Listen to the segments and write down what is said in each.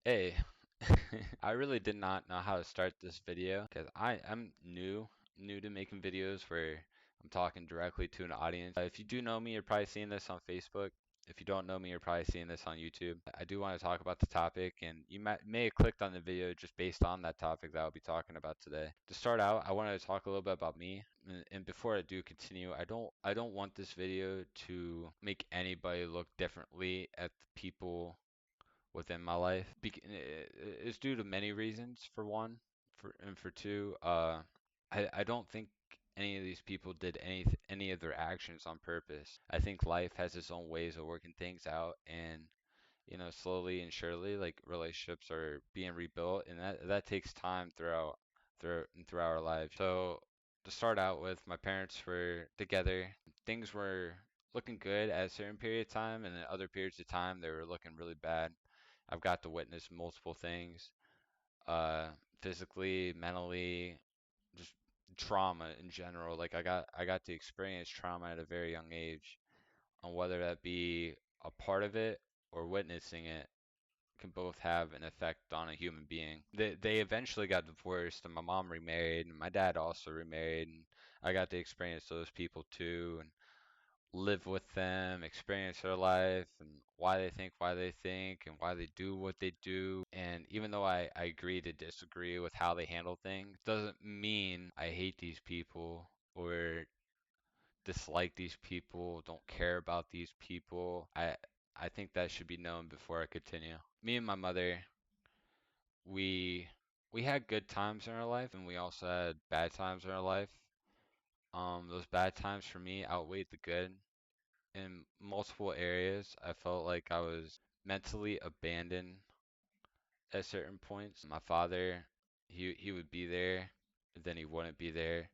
Hey, I really did not know how to start this video because I'm new to making videos where I'm talking directly to an audience. If you do know me, you're probably seeing this on Facebook. If you don't know me, you're probably seeing this on YouTube. I do want to talk about the topic, and you may have clicked on the video just based on that topic that I'll be talking about today. To start out, I wanted to talk a little bit about me, and before I do continue, I don't want this video to make anybody look differently at the people within my life. It's due to many reasons. For one, for two, I don't think any of these people did any of their actions on purpose. I think life has its own ways of working things out, and slowly and surely, like relationships are being rebuilt, and that takes time throughout our lives. So to start out with, my parents were together. Things were looking good at a certain period of time, and then other periods of time they were looking really bad. I've got to witness multiple things, uh, physically, mentally, just trauma in general. Like I got to experience trauma at a very young age, and whether that be a part of it or witnessing it can both have an effect on a human being. They eventually got divorced, and my mom remarried, and my dad also remarried, and I got to experience those people too, and live with them, experience their life, and why they think, and why they do what they do. And even though I agree to disagree with how they handle things, doesn't mean I hate these people or dislike these people, don't care about these people. I think that should be known before I continue. Me and my mother, we we had good times in our life, and we also had bad times in our life. Those bad times for me outweighed the good in multiple areas. I felt like I was mentally abandoned at certain points. My father, he would be there, then he wouldn't be there.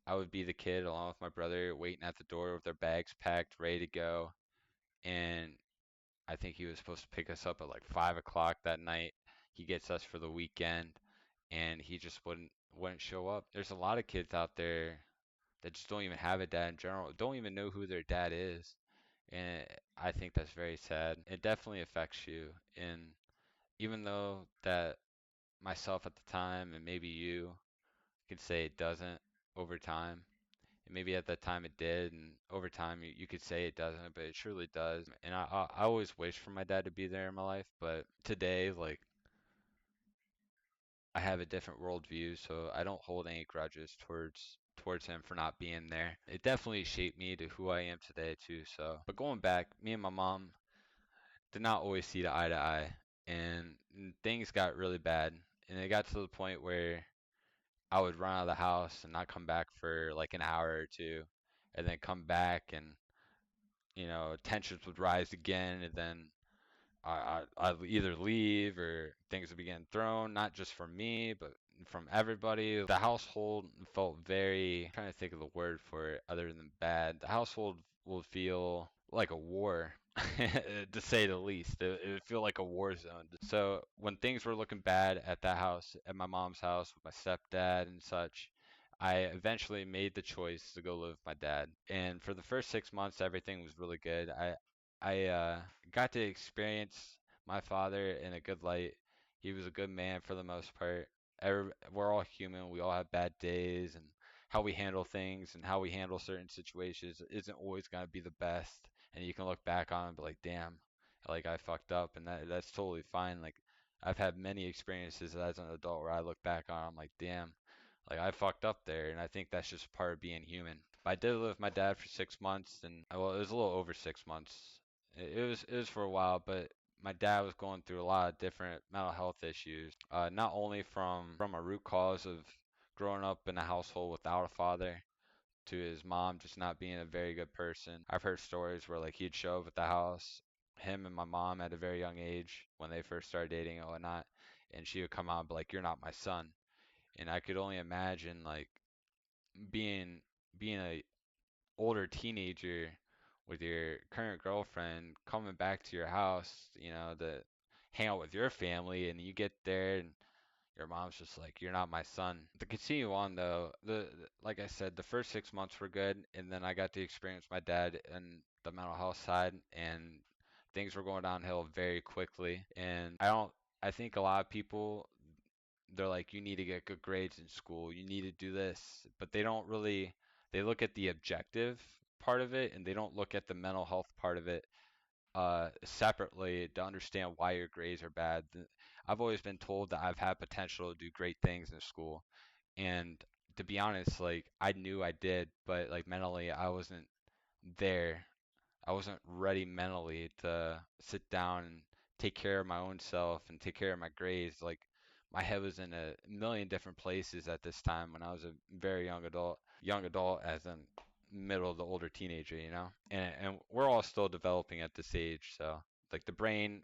I would be the kid along with my brother waiting at the door with our bags packed, ready to go. And I think he was supposed to pick us up at like 5 o'clock that night. He gets us for the weekend, and he just wouldn't show up. There's a lot of kids out there that just don't even have a dad in general, don't even know who their dad is. And I think that's very sad. It definitely affects you. And even though that myself at the time and maybe you could say it doesn't over time, and maybe at that time it did, and over time you could say it doesn't, but it surely does. And I always wish for my dad to be there in my life, but today, like, I have a different worldview, so I don't hold any grudges towards him for not being there. It definitely shaped me to who I am today too. So, but going back, me and my mom did not always see eye to eye, and things got really bad, and it got to the point where I would run out of the house and not come back for like an hour or two, and then come back, and tensions would rise again, and then I'd either leave or things would begin thrown, not just from me, but from everybody. The household felt very, I'm trying to think of the word for it other than bad. The household will feel like a war, to say the least. It would feel like a war zone. So when things were looking bad at that house, at my mom's house with my stepdad and such, I eventually made the choice to go live with my dad. And for the first 6 months, everything was really good. I got to experience my father in a good light. He was a good man for the most part. We're all human. We all have bad days, and how we handle things and how we handle certain situations isn't always going to be the best. And you can look back on it and be like, damn, like I fucked up, and that's totally fine. Like I've had many experiences as an adult where I look back on, I'm like, damn, like I fucked up there, and I think that's just part of being human. I did live with my dad for 6 months, and well, it was a little over 6 months. It was for a while, but my dad was going through a lot of different mental health issues. Not only from a root cause of growing up in a household without a father, to his mom just not being a very good person. I've heard stories where like he'd show up at the house, him and my mom at a very young age when they first started dating and whatnot, and she would come out and be like, "You're not my son." And I could only imagine like being being a older teenager with your current girlfriend coming back to your house, to hang out with your family, and you get there and your mom's just like, "You're not my son." To continue on though, like I said, the first 6 months were good, and then I got to experience my dad and the mental health side, and things were going downhill very quickly. And I think a lot of people, they're like, you need to get good grades in school, you need to do this, but they don't really, they look at the objective part of it and they don't look at the mental health part of it separately to understand why your grades are bad. I've always been told that I've had potential to do great things in school, and to be honest, like I knew I did, but like mentally I wasn't there. I wasn't ready mentally to sit down and take care of my own self and take care of my grades. Like my head was in a million different places at this time when I was a very young adult. Young adult as in middle to older teenager, you know? And we're all still developing at this age, so like the brain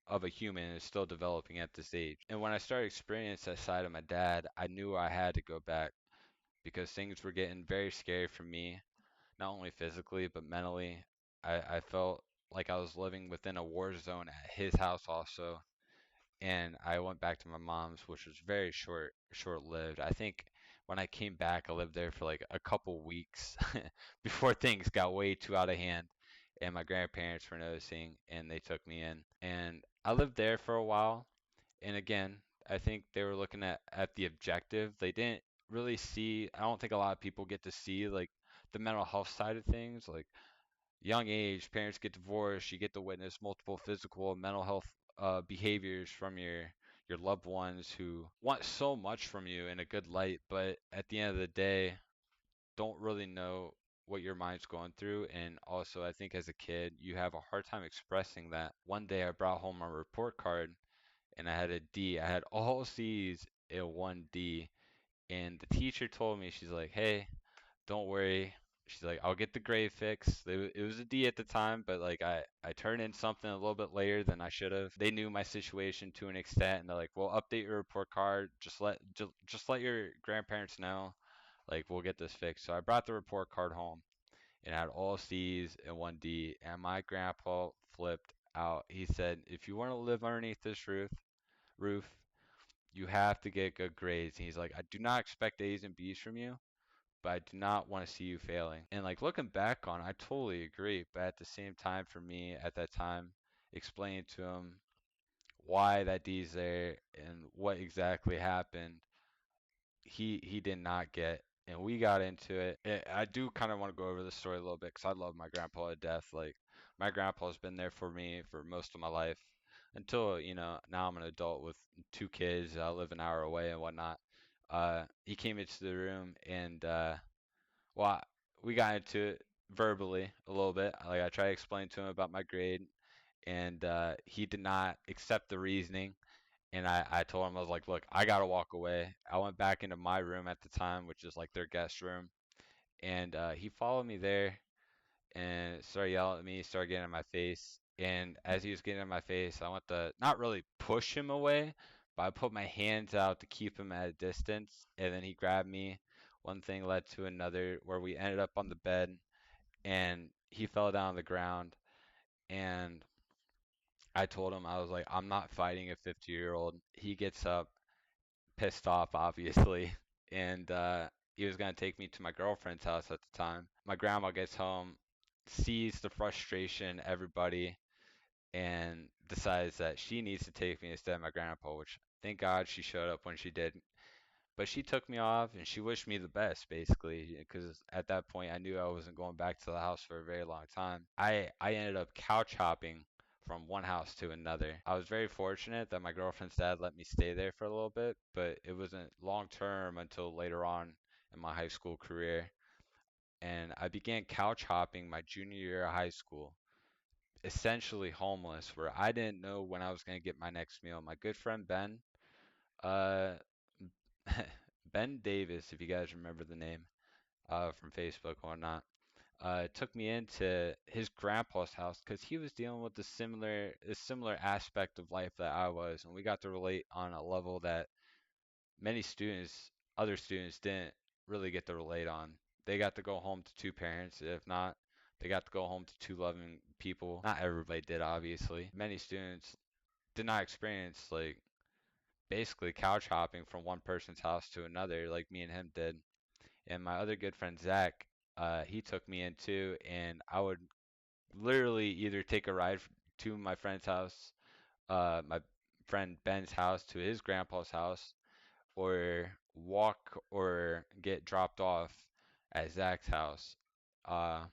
of a human is still developing at this age. And when I started experiencing that side of my dad, I knew I had to go back because things were getting very scary for me, not only physically but mentally. I felt like I was living within a war zone at his house also, and I went back to my mom's, which was very short-lived. I think when I came back, I lived there for like a couple weeks before things got way too out of hand, and my grandparents were noticing, and they took me in, and I lived there for a while. And again, I think they were looking at the objective. They didn't really see. I don't think a lot of people get to see like the mental health side of things, like young age, parents get divorced, you get to witness multiple physical and mental health behaviors from your loved ones who want so much from you in a good light, but at the end of the day, don't really know what your mind's going through. And also, I think as a kid, you have a hard time expressing that. One day, I brought home a report card and I had a D. I had all C's and one D. And the teacher told me, she's like, hey, don't worry. She's like, I'll get the grade fixed. It was a D at the time, but like I turned in something a little bit later than I should have. They knew my situation to an extent, and they're like, "Well, update your report card. Just let your grandparents know. Like, we'll get this fixed." So I brought the report card home and had all C's and one D, and my grandpa flipped out. He said, "If you want to live underneath this roof, you have to get good grades." And he's like, "I do not expect A's and B's from you, but I do not want to see you failing." And like looking back on, I totally agree. But at the same time, for me at that time, explaining to him why that D's there and what exactly happened, he did not get. And we got into it. I do kind of want to go over the story a little bit because I love my grandpa to death. Like my grandpa's been there for me for most of my life until now I'm an adult with two kids. I live an hour away and whatnot. He came into the room and well, we got into it verbally a little bit. Like I tried to explain to him about my grade, and he did not accept the reasoning. And I told him I was like, look, I gotta walk away. I went back into my room at the time, which is like their guest room, and he followed me there and started yelling at me, started getting in my face. And as he was getting in my face, I went to not really push him away, but I put my hands out to keep him at a distance. And then he grabbed me. One thing led to another, where we ended up on the bed, and he fell down on the ground. And I told him, I was like, I'm not fighting a 50-year-old. He gets up, pissed off, obviously, and he was gonna take me to my girlfriend's house at the time. My grandma gets home, sees the frustration, everybody, and decides that she needs to take me instead of my grandpa, which thank God she showed up when she did. But she took me off and she wished me the best, basically, because at that point I knew I wasn't going back to the house for a very long time. I ended up couch hopping from one house to another. I was very fortunate that my girlfriend's dad let me stay there for a little bit, but it wasn't long term until later on in my high school career. And I began couch hopping my junior year of high school, essentially homeless, where I didn't know when I was going to get my next meal. My good friend Ben, uh, Ben Davis, if you guys remember the name, from Facebook or whatnot, took me into his grandpa's house because he was dealing with a similar aspect of life that I was, and we got to relate on a level that many students, other students, didn't really get to relate on. They got to go home to two parents, if not, they got to go home to two loving people. Not everybody did, obviously. Many students did not experience like basically couch hopping from one person's house to another like me and him did. And my other good friend Zach, he took me in too, and I would literally either take a ride to my friend's house, my friend Ben's house to his grandpa's house, or walk or get dropped off at Zach's house. Uh,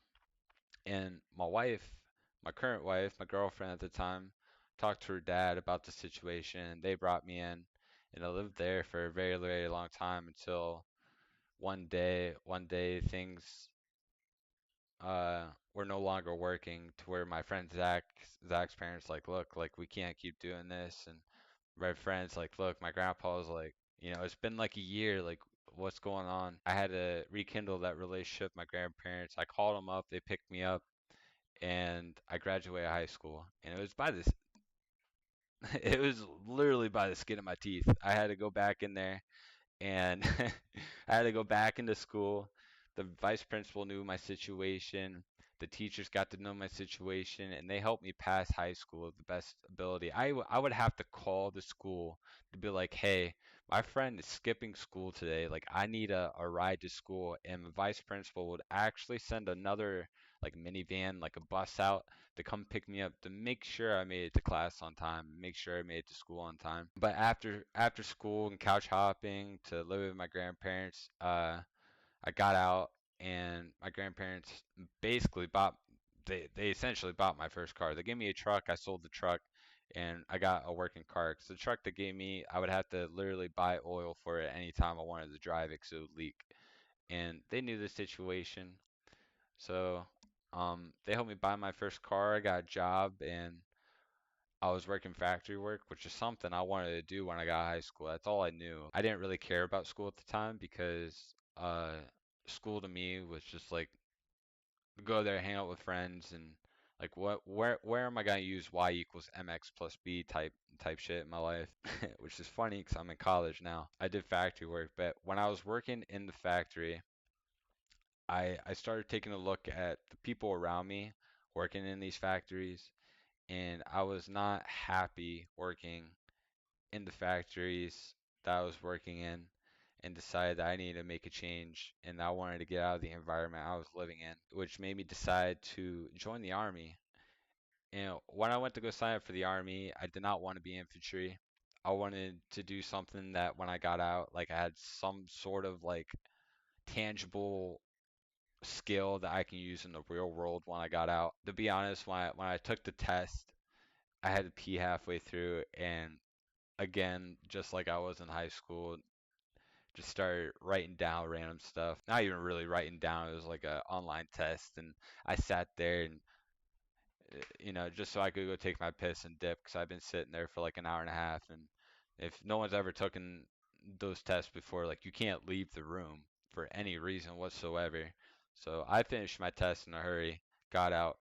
and my wife, my current wife, my girlfriend at the time, talked to her dad about the situation. They brought me in, and I lived there for a very, very long time until one day things uh were no longer working to where my friend Zach's parents like, look, like we can't keep doing this, and my friends like, look, my grandpa was like, it's been like a year, like what's going on? I had to rekindle that relationship with my grandparents. I called them up, they picked me up, and I graduated high school. And it was by this it was literally by the skin of my teeth. I had to go back in there and I had to go back into school. The vice principal knew my situation. The teachers got to know my situation, and they helped me pass high school with the best ability. I would have to call the school to be like, hey, my friend is skipping school today. Like, I need a ride to school. And the vice principal would actually send another, like, minivan, like a bus out to come pick me up to make sure I made it to class on time, make sure I made it to school on time. But after school and couch hopping to live with my grandparents, I got out, and my grandparents basically bought they essentially bought my first car. They gave me a truck, I sold the truck, and I got a working car. 'Cause the truck they gave me, I would have to literally buy oil for it anytime I wanted to drive it 'cause it would leak. And they knew the situation, so they helped me buy my first car. I got a job, and I was working factory work, which is something I wanted to do when I got out of high school. That's all I knew. I didn't really care about school at the time because school to me was just like go there, hang out with friends, and like where am I gonna use y equals mx plus b type shit in my life, which is funny because I'm in college now. I did factory work, but when I was working in the factory, I started taking a look at the people around me working in these factories, and I was not happy working in the factories that I was working in, and decided that I needed to make a change and I wanted to get out of the environment I was living in, which made me decide to join the army. And when I went to go sign up for the army, I did not want to be infantry. I wanted to do something that when I got out, like I had some sort of like tangible skill that I can use in the real world when I got out. To be honest, when I took the test, I had to pee halfway through, and again, just like I was in high school, just started writing down random stuff. Not even really writing down, it was like a online test, and I sat there and just so I could go take my piss and dip because I've been sitting there for like an hour and a half. And if no one's ever taken those tests before, like you can't leave the room for any reason whatsoever. So I finished my test in a hurry, got out.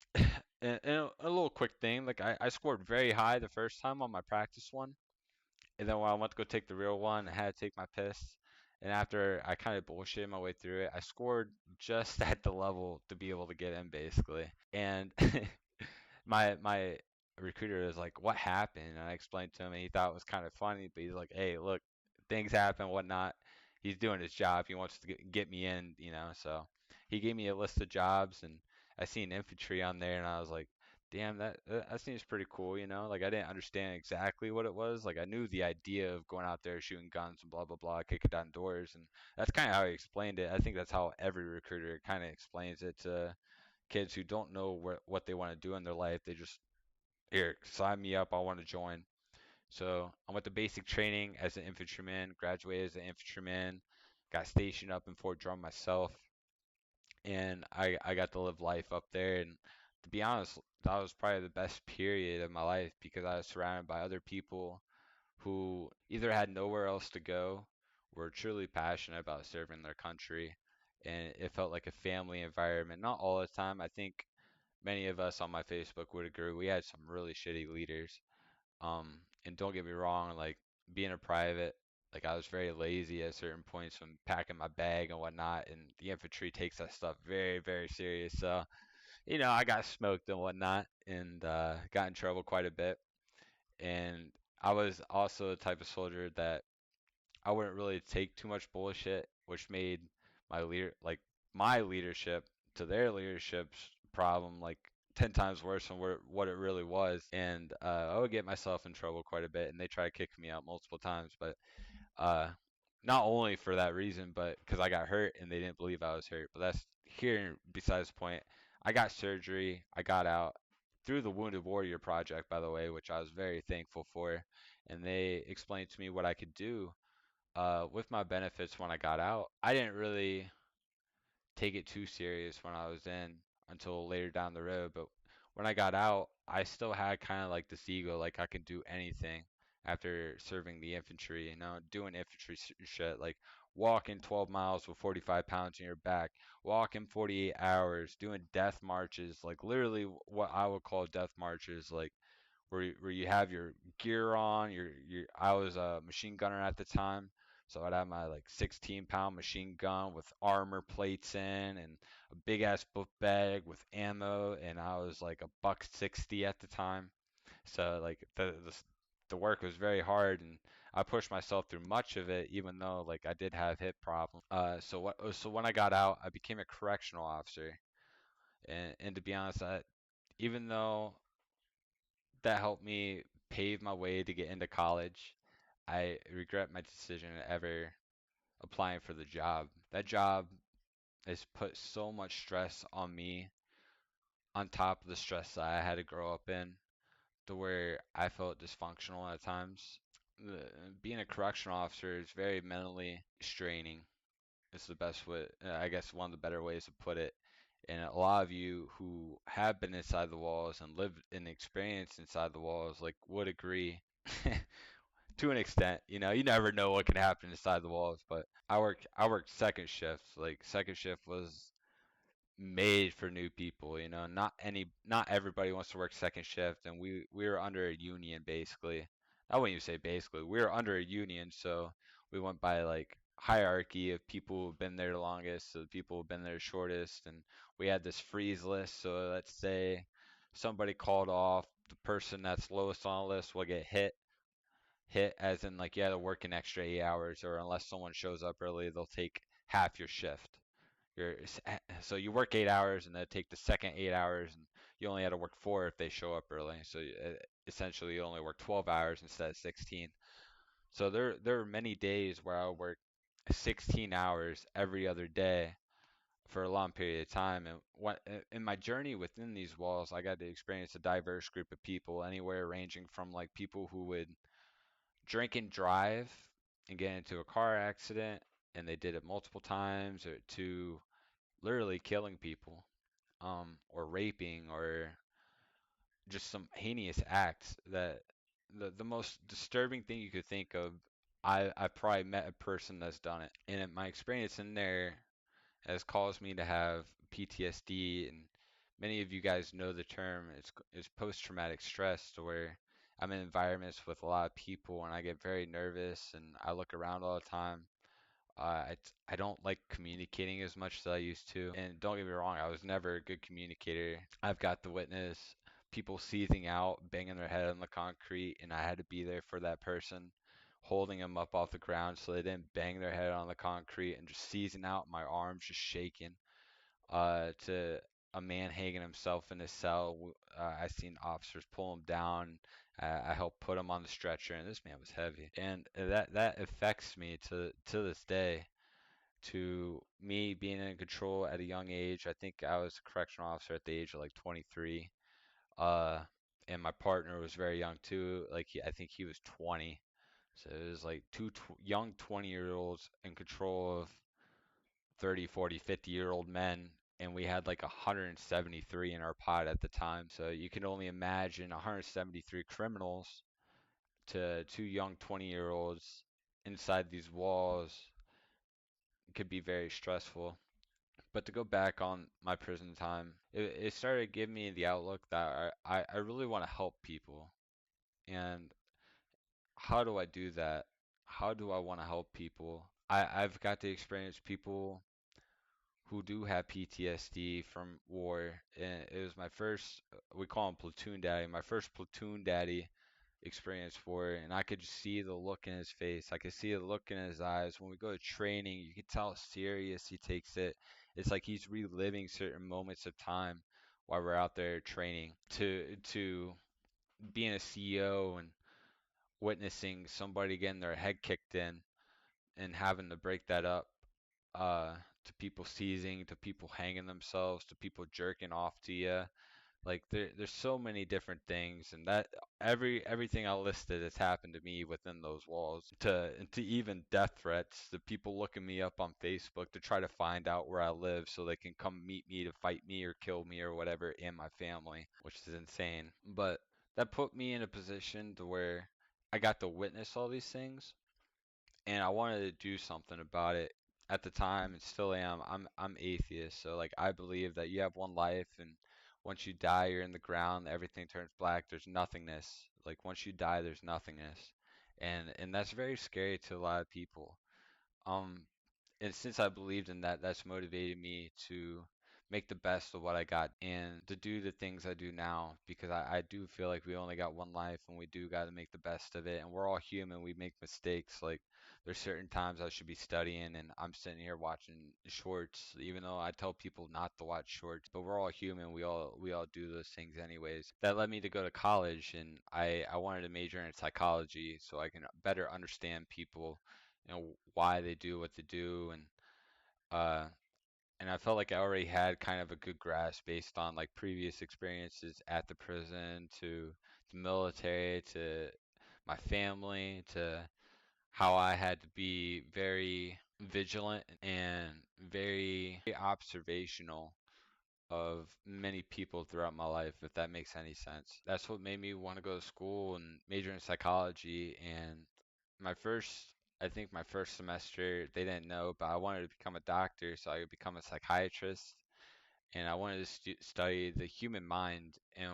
And a little quick thing, like I scored very high the first time on my practice one. And then when I went to go take the real one, I had to take my piss. And after I kind of bullshitted my way through it, I scored just at the level to be able to get in, basically. And my recruiter was like, "What happened?" And I explained to him, and he thought it was kind of funny, but he's like, "Hey, look, things happen, whatnot. He's doing his job. He wants to get me in, you know." So he gave me a list of jobs, and I seen infantry on there, and I was like, "Damn, that seems pretty cool, you know?" Like I didn't understand exactly what it was. Like I knew the idea of going out there shooting guns and blah blah blah, kicking down doors, and that's kind of how he explained it. I think that's how every recruiter kind of explains it to kids who don't know what they want to do in their life. They just, here, sign me up, I want to join. So I went to basic training as an infantryman, graduated as an infantryman, got stationed up in Fort Drum myself, and I got to live life up there. And to be honest, that was probably the best period of my life because I was surrounded by other people who either had nowhere else to go, were truly passionate about serving their country, and it felt like a family environment. Not all the time. I think many of us on my Facebook would agree we had some really shitty leaders. And don't get me wrong, like being a private, like I was very lazy at certain points when packing my bag and whatnot, and the infantry takes that stuff very, very serious. So, I got smoked and whatnot, and got in trouble quite a bit. And I was also the type of soldier that I wouldn't really take too much bullshit, which made my leadership to their leadership's problem like 10 times worse than what it really was. And I would get myself in trouble quite a bit, and they try to kick me out multiple times. But uh, not only for that reason, but because I got hurt and they didn't believe I was hurt. But that's here besides the point. I got surgery. I got out through the Wounded Warrior Project, by the way, which I was very thankful for. And they explained to me what I could do with my benefits when I got out. I didn't really take it too serious when I was in until later down the road. But when I got out, I still had kind of like this ego, like I could do anything after serving the infantry, doing infantry shit, like walking 12 miles with 45 pounds in your back, walking 48 hours, doing death marches, like literally what I would call death marches, like where you have your gear on. Your I was a machine gunner at the time, so I'd have my like 16-pound machine gun with armor plates in and a big ass book bag with ammo, and I was like a buck 60 at the time. So like the work was very hard, and I pushed myself through much of it, even though like I did have hip problems. So when I got out, I became a correctional officer, and to be honest, even though that helped me pave my way to get into college, I regret my decision ever applying for the job. That job has put so much stress on me on top of the stress that I had to grow up in, to where I felt dysfunctional at times. Being a correctional officer is very mentally straining. It's the best way, I guess, one of the better ways to put it. And a lot of you who have been inside the walls and lived and experienced inside the walls, like, would agree to an extent. You never know what can happen inside the walls. But I worked second shift. Like second shift was made for new people. Not everybody wants to work second shift, and we were under a union basically. I wouldn't even say basically. We were under a union, so we went by like hierarchy of people who've been there the longest, so the people who've been there shortest, and we had this freeze list. So let's say somebody called off, the person that's lowest on the list will get hit as in like you had to work an extra 8 hours, or unless someone shows up early, they'll take half your shift. So you work 8 hours and they take the second 8 hours, and you only had to work four if they show up early. So essentially you only work 12 hours instead of 16. So there are many days where I work 16 hours every other day for a long period of time. And in my journey within these walls, I got to experience a diverse group of people, anywhere ranging from like people who would drink and drive and get into a car accident, and they did it multiple times, or to literally killing people, or raping, or just some heinous acts that the most disturbing thing you could think of. I probably met a person that's done it, and my experience in there has caused me to have PTSD, and many of you guys know the term. It's post-traumatic stress, to where I'm in environments with a lot of people and I get very nervous and I look around all the time. I don't like communicating as much as I used to. And don't get me wrong, I was never a good communicator. I've got to witness people seizing out, banging their head on the concrete, and I had to be there for that person, holding them up off the ground so they didn't bang their head on the concrete, and just seizing out, my arms just shaking. To a man hanging himself in his cell. I seen officers pull him down. I helped put him on the stretcher, and this man was heavy, and that affects me to this day. To me being in control at a young age, I think I was a correctional officer at the age of like 23. Uh, and my partner was very young too. Like I think he was 20. So it was like two young 20-year-olds in control of 30, 40, 50-year-old men, and we had like 173 in our pod at the time. So you can only imagine 173 criminals to two young 20-year-olds inside these walls could be very stressful. But to go back on my prison time, it started giving me the outlook that I really want to help people. And how do I do that? How do I want to help people? I've got to experience people who do have PTSD from war. And it was my first, we call him platoon daddy, my first platoon daddy experience for it. And I could just see the look in his face. I could see the look in his eyes. When we go to training, you can tell how serious he takes it. It's like he's reliving certain moments of time while we're out there training to being a CEO and witnessing somebody getting their head kicked in and having to break that up uh, to people seizing, to people hanging themselves, to people jerking off to you. Like there's so many different things, and that everything I listed has happened to me within those walls. To even death threats, to people looking me up on Facebook to try to find out where I live so they can come meet me to fight me or kill me or whatever and my family, which is insane. But that put me in a position to where I got to witness all these things, and I wanted to do something about it at the time and still am. I'm atheist, so like I believe that you have one life and once you die you're in the ground, everything turns black, there's nothingness. Like once you die there's nothingness. And that's very scary to a lot of people. Um and since I believed in that, that's motivated me to make the best of what I got and to do the things I do now because I do feel like we only got one life and we do got to make the best of it. And we're all human, we make mistakes. Like, there's certain times I should be studying and I'm sitting here watching shorts, even though I tell people not to watch shorts, but we're all human, we all do those things anyways. That led me to go to college and I wanted to major in psychology so I can better understand people, why they do what they do, uh and I felt like I already had kind of a good grasp based on like previous experiences at the prison, to the military, to my family, to how I had to be very vigilant and very observational of many people throughout my life, if that makes any sense. That's what made me want to go to school and major in psychology. And my first, I think my first semester, they didn't know, but I wanted to become a doctor, so I could become a psychiatrist. And I wanted to study the human mind and,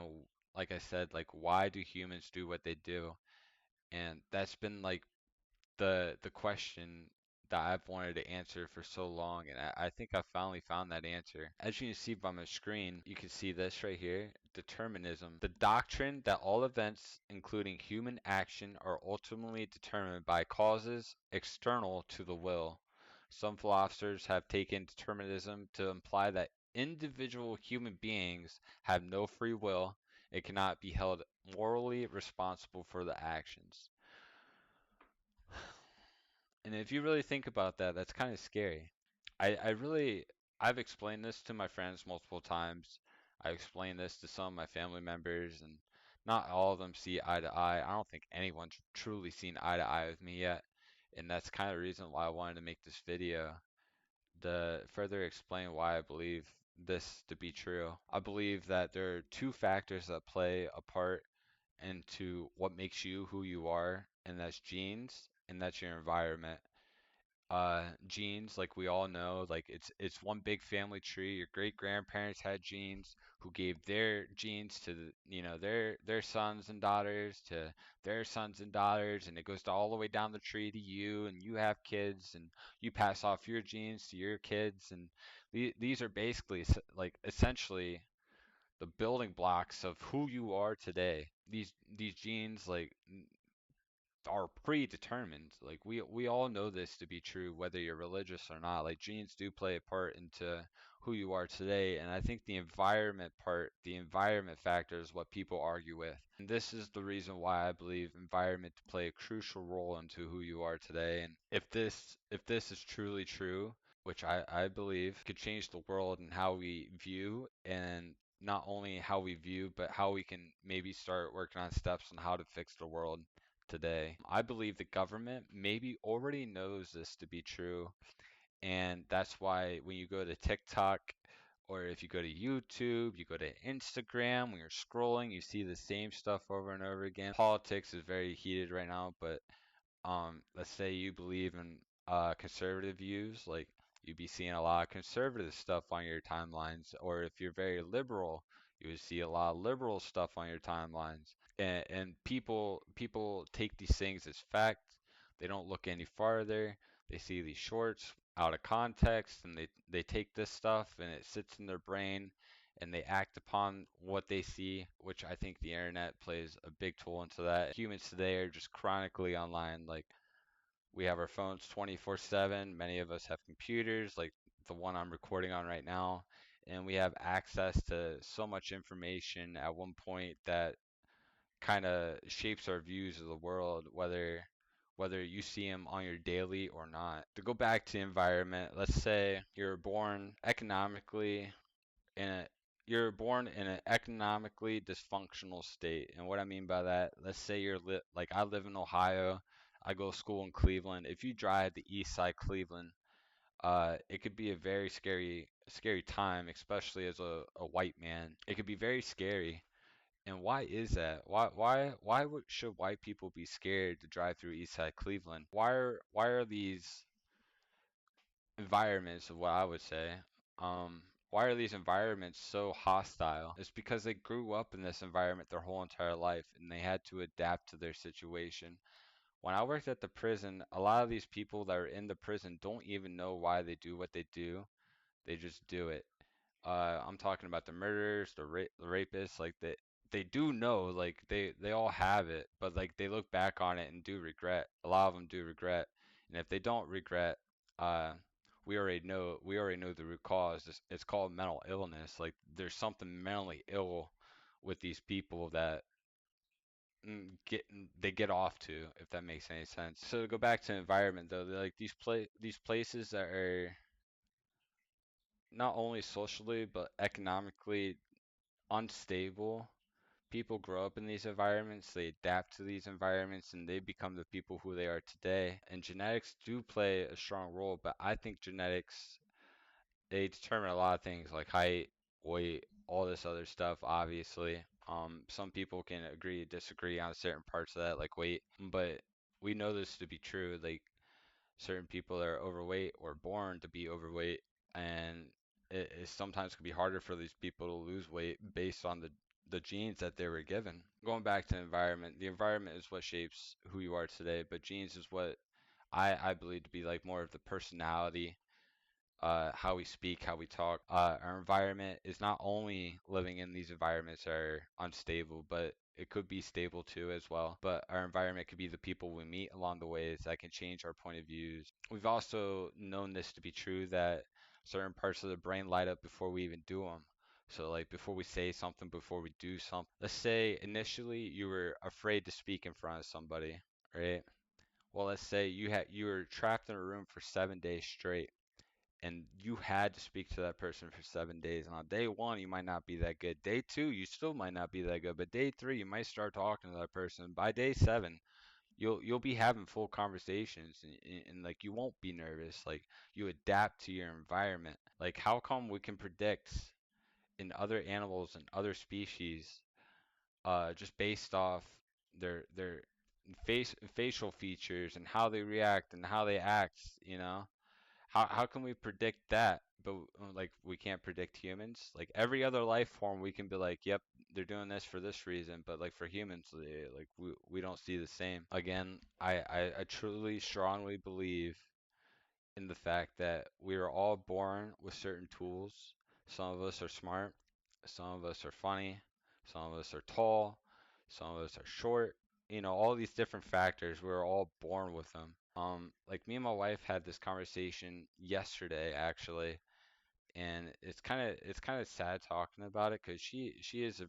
like I said, like why do humans do what they do? And that's been like the question that I've wanted to answer for so long, and I think I finally found that answer. As you can see by my screen, you can see this right here, determinism. The doctrine that all events, including human action, are ultimately determined by causes external to the will. Some philosophers have taken determinism to imply that individual human beings have no free will and cannot be held morally responsible for the actions. And if you really think about that, that's kind of scary. I've explained this to my friends multiple times. I explained this to some of my family members, and not all of them see eye to eye. I don't think anyone's truly seen eye to eye with me yet. And that's kind of the reason why I wanted to make this video, to further explain why I believe this to be true. I believe that there are two factors that play a part into what makes you who you are, and that's genes and that's your environment. Genes, like we all know, like it's one big family tree. Your great grandparents had genes who gave their genes to their sons and daughters to their sons and daughters, and it goes all the way down the tree to you, and you have kids, and you pass off your genes to your kids, and these are basically like essentially the building blocks of who you are today. These genes like are predetermined. Like we all know this to be true, whether you're religious or not. Like genes do play a part into who you are today, and I think the environment part, the environment factor is what people argue with. And this is the reason why I believe environment to play a crucial role into who you are today. And if this is truly true, which I believe could change the world and how we view, and not only how we view, but how we can maybe start working on steps on how to fix the world today. I believe the government maybe already knows this to be true, and that's why when you go to TikTok or if you go to YouTube, you go to Instagram, when you're scrolling, you see the same stuff over and over again. Politics is very heated right now, but let's say you believe in conservative views, like you'd be seeing a lot of conservative stuff on your timelines, or if you're very liberal, you would see a lot of liberal stuff on your timelines. And people take these things as fact. They don't look any farther. They see these shorts out of context, and they take this stuff and it sits in their brain, and they act upon what they see, which I think the internet plays a big tool into that. Humans today are just chronically online. Like, we have our phones 24/7. Many of us have computers, like the one I'm recording on right now. and we have access to so much information at one point that kind of shapes our views of the world, whether you see them on your daily or not. To go back to environment, let's say in a you're born in an economically dysfunctional state. And what I mean by that, let's say like I live in Ohio, I go to school in Cleveland. If you drive the east side Cleveland, it could be a very scary time, especially as a white man. It could be very scary. And why is that? Should white people be scared to drive through East Side Cleveland? Why are these environments, of what I would say, um, why are these environments so hostile? It's because they grew up in this environment their whole entire life and they had to adapt to their situation. When I worked at the prison, a lot of these people that are in the prison don't even know why they do what they do. They just do it. I'm talking about the murderers, the rapists. Like they do know, like they all have it, but like they look back on it and do regret. A lot of them do regret, and if they don't regret, uh, we already know the root cause. It's called mental illness. Like there's something mentally ill with these people that they get off to, if that makes any sense. So to go back to environment though, they're like these places that are not only socially but economically unstable. People grow up in these environments, they adapt to these environments, and they become the people who they are today. And genetics do play a strong role, but I think genetics, they determine a lot of things like height, weight, all this other stuff, obviously. Some people can agree, disagree on certain parts of that, like weight, but we know this to be true. Like certain people are overweight or born to be overweight, and it sometimes can be harder for these people to lose weight based on the genes that they were given. Going back to environment, the environment is what shapes who you are today, but genes is what I believe to be like more of the personality, how we speak, how we talk. Our environment is not only living in these environments that are unstable, but it could be stable too as well. But our environment could be the people we meet along the ways that can change our point of views. We've also known this to be true that certain parts of the brain light up before we even do them. So like before we say something, before we do something. Let's say initially you were afraid to speak in front of somebody, right? Well, let's say you were trapped in a room for 7 days straight and you had to speak to that person for 7 days. And on day one, you might not be that good. Day two, you still might not be that good. But day three, you might start talking to that person. By day seven, you'll be having full conversations, and like you won't be nervous. Like you adapt to your environment. Like how come we can predict in other animals and other species, just based off their facial features and how they react and how they act, you know? How can we predict that, but like we can't predict humans? Like every other life form, we can be like, yep, they're doing this for this reason, but like for humans, like we don't see the same. Again, I truly strongly believe in the fact that we are all born with certain tools. Some of us are smart, some of us are funny, some of us are tall, some of us are short. All these different factors, we're all born with them. Like me and my wife had this conversation yesterday actually, and it's kind of sad talking about it because she is a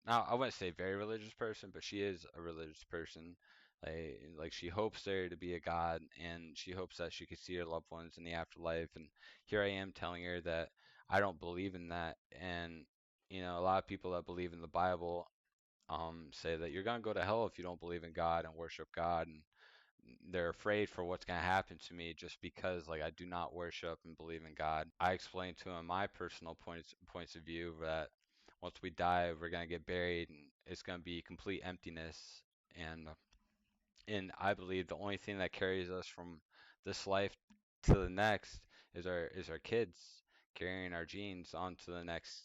now I wouldn't say very religious person, but she is a religious person. Like she hopes there to be a God, and she hopes that she could see her loved ones in the afterlife. And here I am telling her that I don't believe in that. And a lot of people that believe in the Bible say that you're gonna go to hell if you don't believe in God and worship God, and they're afraid for what's going to happen to me just because like I do not worship and believe in God. I explained to him my personal points of view that once we die, we're going to get buried and it's going to be complete emptiness. And I believe the only thing that carries us from this life to the next is our kids carrying our genes on to the next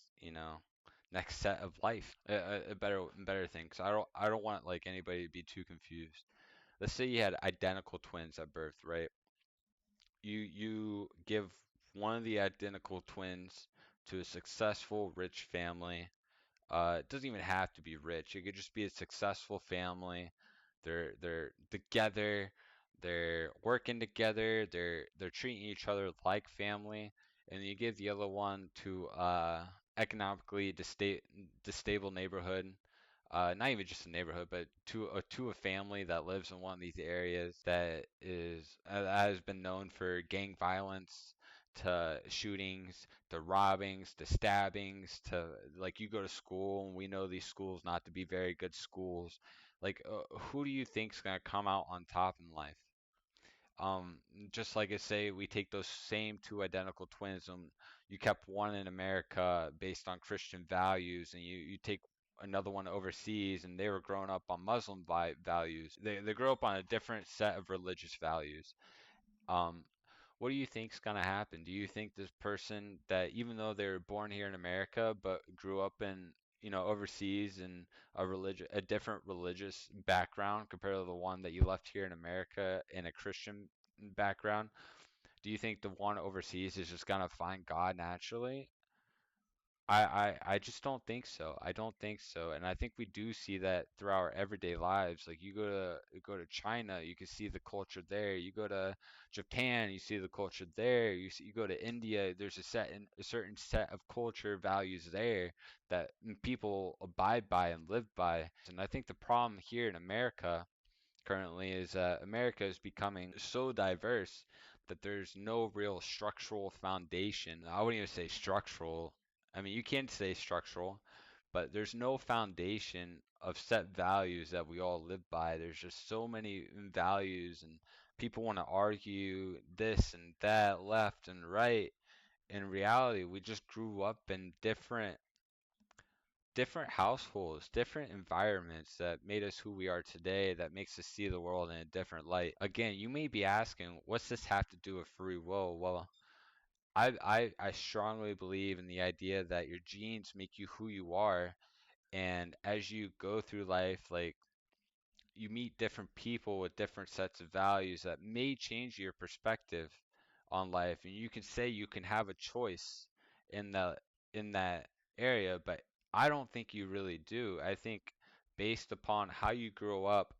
set of life. A better thing, because I don't want like anybody to be too confused. Let's say you had identical twins at birth, right? You give one of the identical twins to a successful rich family. It doesn't even have to be rich. It could just be a successful family. They're together. They're working together. They're treating each other like family. and you give the other one to economically destable neighborhood, not even just a neighborhood, but to a family that lives in one of these areas that has been known for gang violence, to shootings, to robbings, to stabbings, to like you go to school and we know these schools not to be very good schools. Like, who do you think's gonna come out on top in life? Um, just like I say, we take those same two identical twins, and you kept one in America based on Christian values, and you take another one overseas, and they were growing up on Muslim values. They grow up on a different set of religious values. Um, what do you think's gonna happen? Do you think this person that even though they were born here in America but grew up in, overseas in a different religious background compared to the one that you left here in America in a Christian background, do you think the one overseas is just gonna find God naturally? I just don't think so. I don't think so. And I think we do see that through our everyday lives. Like you go to China, you can see the culture there. You go to Japan, you see the culture there. You go to India, there's a certain set of culture values there that people abide by and live by. And I think the problem here in America currently is that America is becoming so diverse that there's no real structural foundation. I wouldn't even say structural. I mean, you can say structural, but there's no foundation of set values that we all live by. There's just so many values, and people want to argue this and that, left and right. In reality, we just grew up in different households, different environments that made us who we are today, that makes us see the world in a different light. Again, you may be asking, what's this have to do with free will? Well, I strongly believe in the idea that your genes make you who you are, and as you go through life, like you meet different people with different sets of values that may change your perspective on life, and you can say you can have a choice in that area, but I don't think you really do. I think based upon how you grow up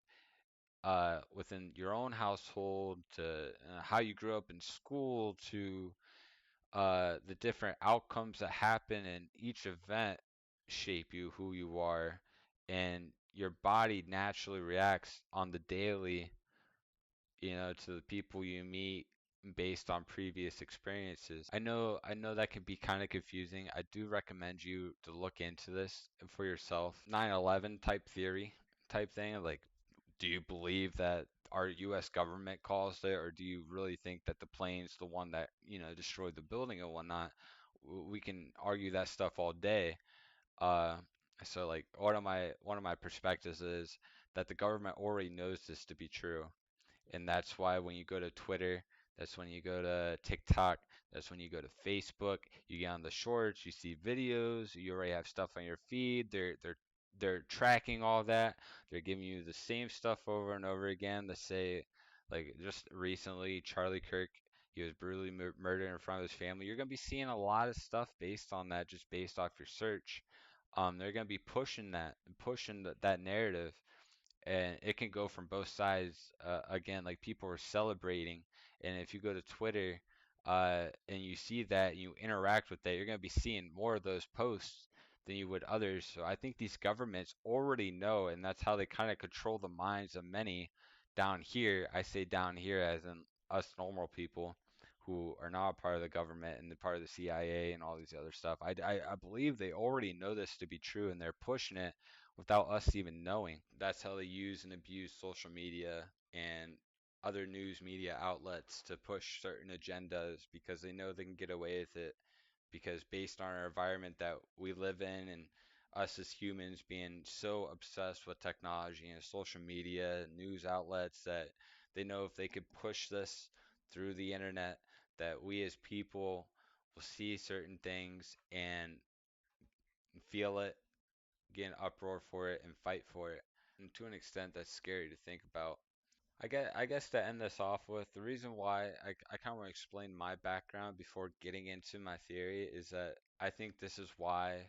within your own household, to how you grew up in school, to the different outcomes that happen in each event shape you who you are, and your body naturally reacts on the daily, to the people you meet based on previous experiences. I know that can be kind of confusing. I do recommend you to look into this for yourself. 9/11 type theory type thing, like do you believe that our US government caused it, or do you really think that the plane's the one that, destroyed the building and whatnot? We can argue that stuff all day. Uh, so like one of my perspectives is that the government already knows this to be true. And that's why when you go to Twitter, that's when you go to TikTok, that's when you go to Facebook, you get on the shorts, you see videos, you already have stuff on your feed. They're tracking all that. They're giving you the same stuff over and over again. They say, like just recently, Charlie Kirk, he was brutally murdered in front of his family. You're gonna be seeing a lot of stuff based on that, just based off your search. They're gonna be pushing that narrative, and it can go from both sides. Again, like people are celebrating, and if you go to Twitter, and you see that and you interact with that, you're going to be seeing more of those posts than you would others. So I think these governments already know, and that's how they kind of control the minds of many down here. I say down here as in us normal people who are not a part of the government and the part of the CIA and all these other stuff. I believe they already know this to be true, and they're pushing it without us even knowing. That's how they use and abuse social media and other news media outlets to push certain agendas because they know they can get away with it, because based on our environment that we live in, and us as humans being so obsessed with technology and social media and news outlets, that they know if they could push this through the internet, that we as people will see certain things and feel it, get an uproar for it, and fight for it. And to an extent, that's scary to think about. I guess to end this off with, the reason why I kind of want to explain my background before getting into my theory is that I think this is why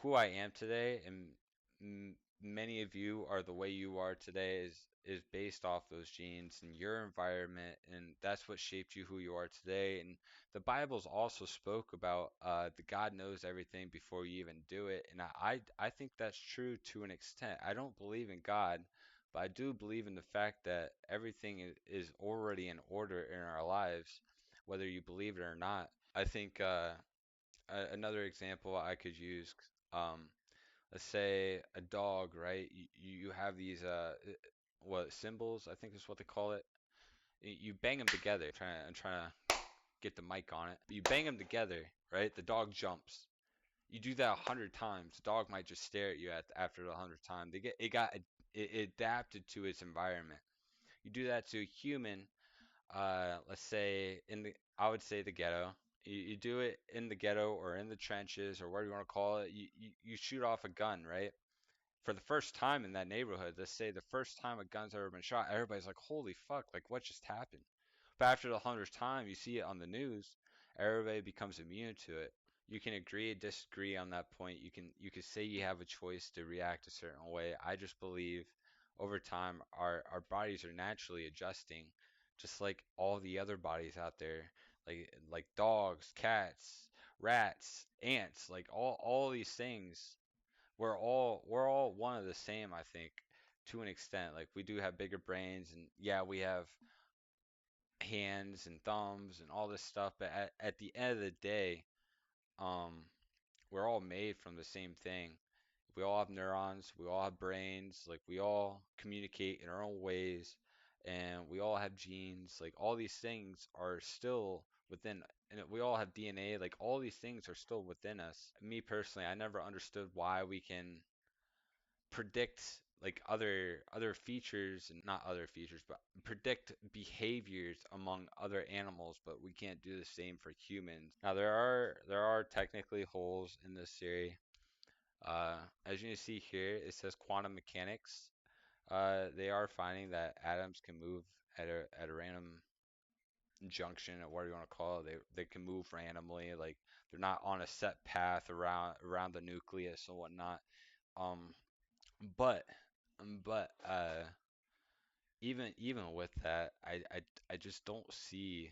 who I am today, and many of you are the way you are today is based off those genes and your environment, and that's what shaped you who you are today. And the Bible's also spoke about the God knows everything before you even do it, and I think that's true to an extent. I don't believe in God, but I do believe in the fact that everything is already in order in our lives, whether you believe it or not. I think another example I could use. Um, let's say a dog, right? You have these what symbols, I think is what they call it. You bang them together. I'm trying to get the mic on it. But you bang them together, right? The dog jumps. You do that 100 times, the dog might just stare at you after the 100th time. It adapted to its environment. You do that to a human, let's say I would say the ghetto. You do it in the ghetto or in the trenches or whatever you want to call it. You shoot off a gun, right? For the first time in that neighborhood, let's say the first time a gun's ever been shot, everybody's like, holy fuck, like what just happened? But after the 100th time, you see it on the news, everybody becomes immune to it. You can agree or disagree on that point. You can say you have a choice to react a certain way. I just believe over time our bodies are naturally adjusting, just like all the other bodies out there, like dogs, cats, rats, ants, like all these things we're all one of the same, I think, to an extent. Like we do have bigger brains, and yeah, we have hands and thumbs and all this stuff, but at the end of the day, um, we're all made from the same thing. We all have neurons, we all have brains, like we all communicate in our own ways, and we all have genes. Like all these things are still within, and we all have DNA. Like all these things are still within us. Me personally, I never understood why we can predict like other features, and not other features, but predict behaviors among other animals, but we can't do the same for humans. Now there are technically holes in this theory. As you can see here, it says quantum mechanics. They are finding that atoms can move at a random junction, or whatever you want to call it. They can move randomly, like they're not on a set path around the nucleus and whatnot. Um, but but even with that, I just don't see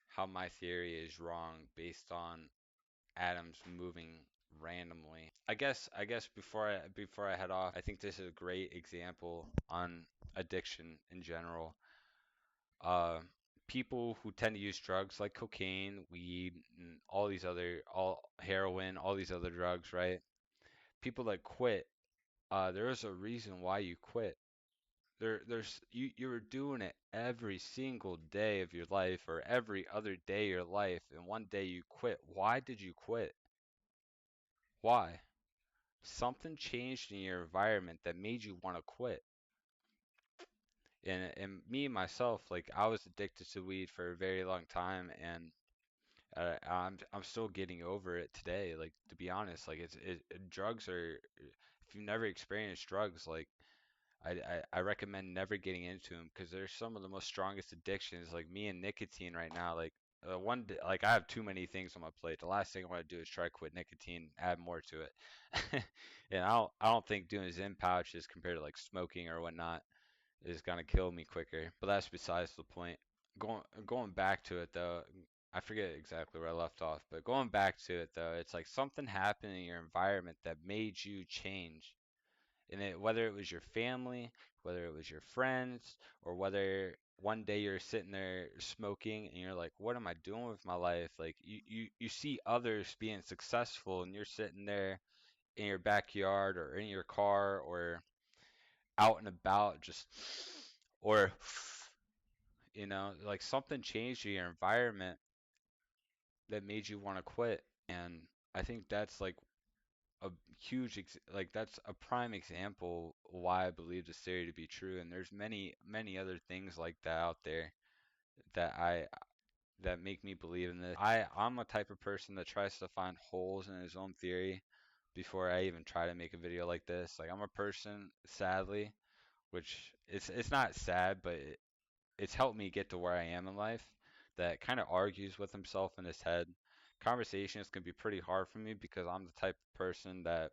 how my theory is wrong based on atoms moving randomly. I guess before I head off, I think this is a great example on addiction in general. Uh, People who tend to use drugs like cocaine, weed, and all heroin, all these other drugs, right? People that quit, there is a reason why you quit. You were doing it every single day of your life or every other day of your life, and one day you quit. Why did you quit? Why? Something changed in your environment that made you want to quit. And me myself, like I was addicted to weed for a very long time, and I'm still getting over it today. Like to be honest, like drugs are, if you've never experienced drugs, like I recommend never getting into them because they're some of the most strongest addictions. Like me and nicotine right now, like like I have too many things on my plate. The last thing I want to do is try to quit nicotine, add more to it. And I don't think doing Zyn pouches compared to like smoking or whatnot is gonna kill me quicker. But that's besides the point. Going back to it though, I forget exactly where I left off, but going back to it though, it's like something happened in your environment that made you change. And whether it was your family, whether it was your friends, or whether one day you're sitting there smoking and you're like, what am I doing with my life? Like you see others being successful and you're sitting there in your backyard or in your car or out and about just or like something changed in your environment that made you want to quit. And I think that's like a like that's a prime example why I believe this theory to be true. And there's many other things like that out there that I that make me believe in this. I'm a type of person that tries to find holes in his own theory before I even try to make a video like this. Like I'm a person, sadly, which it's not sad, but it's helped me get to where I am in life, that kind of argues with himself in his head. Conversations can be pretty hard for me because I'm the type of person that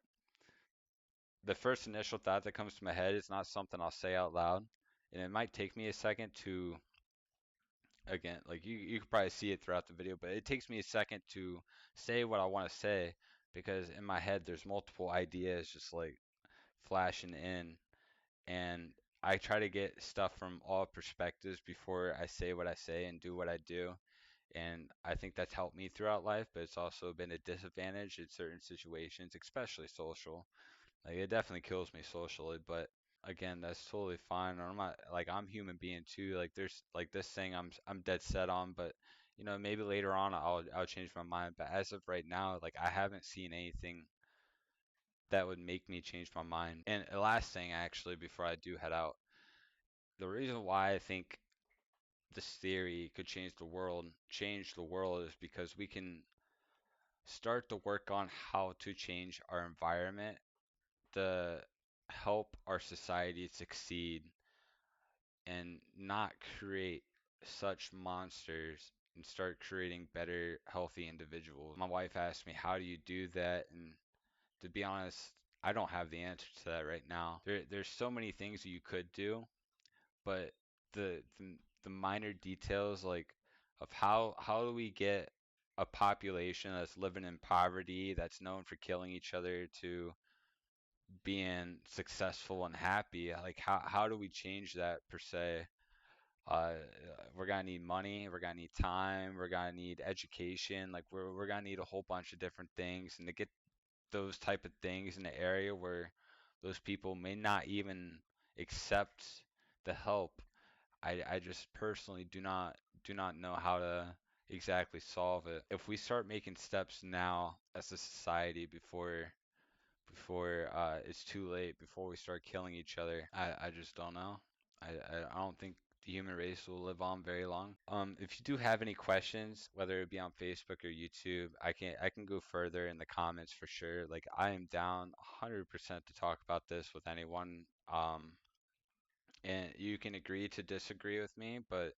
the first initial thought that comes to my head is not something I'll say out loud, and it might take me a second to, again, like you could probably see it throughout the video, but it takes me a second to say what I want to say because in my head there's multiple ideas just like flashing in, and I try to get stuff from all perspectives before I say what I say and do what I do. And I think that's helped me throughout life, but it's also been a disadvantage in certain situations, especially social. Like it definitely kills me socially, but again, that's totally fine. I'm not like I'm human being too. Like there's like this thing I'm dead set on, but maybe later on I'll change my mind. But as of right now, like I haven't seen anything that would make me change my mind. And the last thing actually before I do head out, the reason why I think this theory could change the world is because we can start to work on how to change our environment to help our society succeed and not create such monsters and start creating better, healthy individuals. My wife asked me, "How do you do that?" And to be honest, I don't have the answer to that right now. There's so many things that you could do, but the minor details like of how do we get a population that's living in poverty, that's known for killing each other, to being successful and happy. Like how do we change that per se? Uh, we're gonna need money, we're gonna need time, we're gonna need education. Like we're gonna need a whole bunch of different things, and to get those type of things in the area where those people may not even accept the help. I just personally do not know how to exactly solve it. If we start making steps now as a society before it's too late, before we start killing each other. I just don't know. I don't think the human race will live on very long. If you do have any questions, whether it be on Facebook or YouTube, I can go further in the comments for sure. Like I am down 100% to talk about this with anyone. And you can agree to disagree with me, but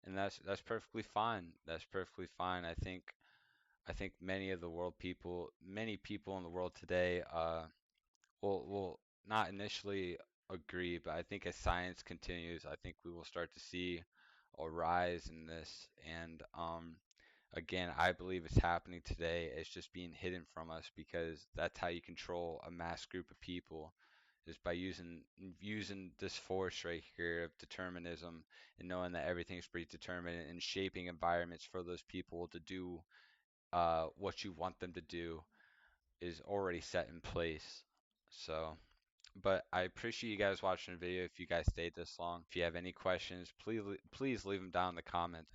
and that's perfectly fine. That's perfectly fine. I think many people in the world today, will not initially agree, but I think as science continues, I think we will start to see a rise in this. And again, I believe it's happening today. It's just being hidden from us because that's how you control a mass group of people is by using this force right here of determinism and knowing that everything's predetermined and shaping environments for those people to do what you want them to do is already set in place. So, but I appreciate you guys watching the video. If you guys stayed this long, if you have any questions, please leave them down in the comments.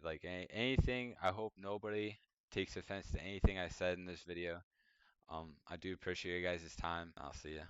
Like anything, I hope nobody takes offense to anything I said in this video. I do appreciate you guys' time. I'll see you.